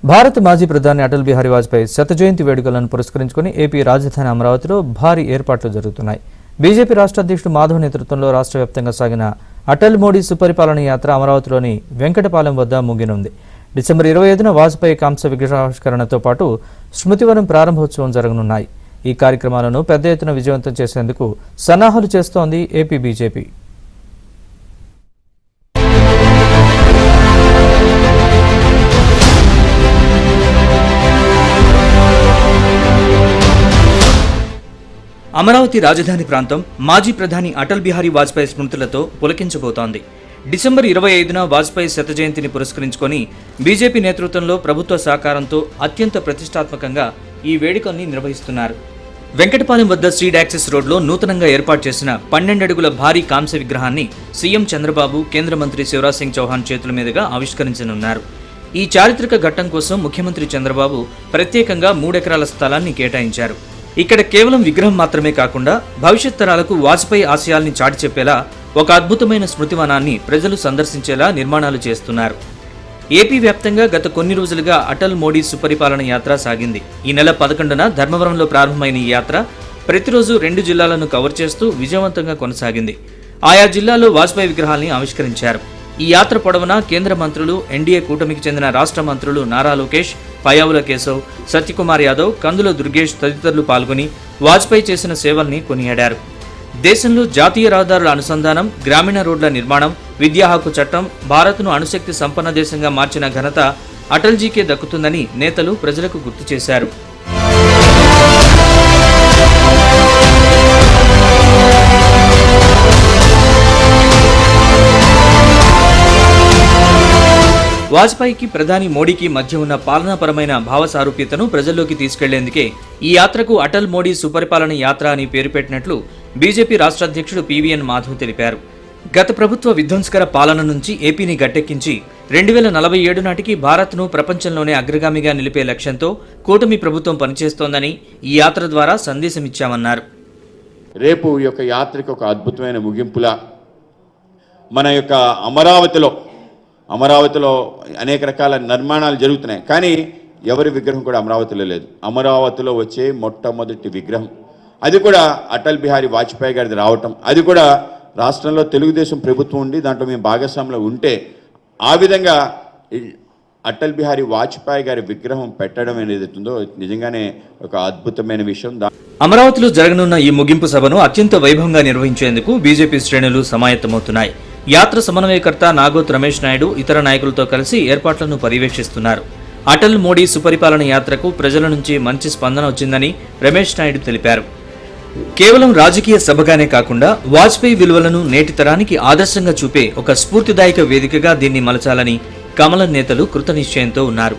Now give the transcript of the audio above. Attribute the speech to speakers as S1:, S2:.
S1: భారత మాజీ ప్రధాని అటల్ బిహారీ వాజ్పేయి శత జయంతి వేడుకలను పురస్కరించుకుని ఏపీ రాజధాని అమరావతిలో భారీ ఏర్పాట్లు జరుగుతున్నాయి. బీజేపీ రాష్ట్ర అధ్యక్షుడు మాధవ్ నేతృత్వంలో రాష్ట్ర వ్యాప్తంగా సాగిన అటల్ మోడీ సుపరిపాలన యాత్ర అమరావతిలోని వెంకటపాలెం వద్ద ముగినుంది. డిసెంబర్ 25న వాజ్పేయి కాంస్య విగ్రహావిష్కరణతో పాటు స్మృతివనం ప్రారంభోత్సవం జరగనున్నాయి. ఈ కార్యక్రమాలను పెద్ద ఎత్తున విజయవంతం చేసేందుకు సన్నాహాలు చేస్తోంది ఏపీ బీజేపీ.
S2: అమరావతి రాజధాని ప్రాంతం మాజీ ప్రధాని అటల్ బిహారీ వాజ్పేయి స్మృతులతో పులకించబోతోంది. డిసెంబర్ 25న వాజ్పేయి శత జయంతిని పురస్కరించుకొని బీజేపీ నేతృత్వంలో ప్రభుత్వ సహకారంతో అత్యంత ప్రతిష్టాత్మకంగా ఈ వేడుకల్ని నిర్వహిస్తున్నారు. వెంకటపాలెం వద్ద స్ట్రీట్ యాక్సెస్ రోడ్లో నూతనంగా ఏర్పాటు చేసిన 12 అడుగుల భారీ కాంస్య విగ్రహాన్ని సీఎం చంద్రబాబు, కేంద్ర మంత్రి శివరాజ్ సింగ్ చౌహాన్ చేతుల మీదుగా ఆవిష్కరించనున్నారు. ఈ చారిత్రక ఘట్టం కోసం ముఖ్యమంత్రి చంద్రబాబు ప్రత్యేకంగా 3 ఎకరాల స్థలాన్ని కేటాయించారు. ఇక్కడ కేవలం విగ్రహం మాత్రమే కాకుండా భవిష్యత్ తరాలకు వాజ్పేయి ఆశయాల్ని చాటి చెప్పేలా ఒక అద్భుతమైన స్మృతివనాన్ని ప్రజలు సందర్శించేలా నిర్మాణాలు చేస్తున్నారు. ఏపీ వ్యాప్తంగా గత కొన్ని రోజులుగా అటల్ మోడీ సుపరిపాలన యాత్ర సాగింది. ఈ నెల 11న ధర్మవరంలో ప్రారంభమైన ఈ యాత్ర ప్రతిరోజు 2 జిల్లాలను కవర్ చేస్తూ విజయవంతంగా కొనసాగింది. ఆయా జిల్లాల్లో వాజ్పేయి విగ్రహాల్ని ఆవిష్కరించారు. ఈ యాత్ర పొడవునా కేంద్ర మంత్రులు, ఎన్డీఏ కూటమికి చెందిన రాష్ట్ర మంత్రులు నారా లోకేష్, పయ్యావుల కేశవ్, సత్యకుమార్ యాదవ్, కందుల దుర్గేష్ తదితరులు పాల్గొని వాజ్పేయి చేసిన సేవల్ని కొనియాడారు. దేశంలో జాతీయ రహదారుల అనుసంధానం, గ్రామీణ రోడ్ల నిర్మాణం, విద్యా హక్కు చట్టం, భారత్ను అణుశక్తి సంపన్న దేశంగా మార్చిన ఘనత అటల్జీకే దక్కుతుందని నేతలు ప్రజలకు గుర్తు చేశారు. వాజ్పేయికి, ప్రధాని మోడీకి మధ్య ఉన్న పాలనాపరమైన భావసారూప్యతను ప్రజల్లోకి తీసుకెళ్లేందుకే ఈ యాత్రకు అటల్ మోడీ సుపరిపాలన యాత్ర అని పేరు పెట్టినట్లు బీజేపీ రాష్ట్ర అధ్యక్షుడు పీవీఎన్ మాధవ్ తెలిపారు. గత ప్రభుత్వ విధ్వంసకర పాలన నుంచి ఏపీని గట్టెక్కించి 2047 నాటికి భారత్ను ప్రపంచంలోనే అగ్రగామిగా నిలిపే లక్ష్యంతో కూటమి ప్రభుత్వం పనిచేస్తోందని ఈ యాత్ర ద్వారా సందేశమిచ్చామన్నారు.
S3: రేపు ఈ యొక్క యాత్రకు ఒక అద్భుతమైన ముగింపులా మన యొక్క అమరావతిలో అనేక రకాల నిర్మాణాలు జరుగుతున్నాయి. కానీ ఎవరి విగ్రహం కూడా అమరావతిలో లేదు. అమరావతిలో వచ్చే మొట్టమొదటి విగ్రహం అది కూడా అటల్ బిహారీ వాజ్పేయి గారిది రావటం, అది కూడా రాష్ట్రంలో తెలుగుదేశం ప్రభుత్వం ఉండి దాంట్లో మేము భాగస్వాములు ఉంటే ఆ విధంగా అటల్ బిహారీ వాజ్పేయి గారి విగ్రహం పెట్టడం అనేది ఉందో నిజంగానే ఒక అద్భుతమైన విషయం.
S2: అమరావతిలో జరగనున్న ఈ ముగింపు సభను అత్యంత వైభవంగా నిర్వహించేందుకు బీజేపీ శ్రేణులు సమాయత్తమవుతున్నాయి. యాత్ర సమన్వయకర్త నాగోత్ రమేష్ నాయుడు ఇతర నాయకులతో కలిసి ఏర్పాట్లను పర్యవేక్షిస్తున్నారు. అటల్ మోడీ సుపరిపాలన యాత్రకు ప్రజల నుంచి మంచి స్పందన వచ్చిందని రమేష్ నాయుడు తెలిపారు. కేవలం రాజకీయ సభగానే కాకుండా వాజ్పేయి విలువలను నేటి తరానికి ఆదర్శంగా చూపే ఒక స్ఫూర్తిదాయక వేదికగా దీన్ని మలచాలని కమలం నేతలు కృతనిశ్చయంతో ఉన్నారు.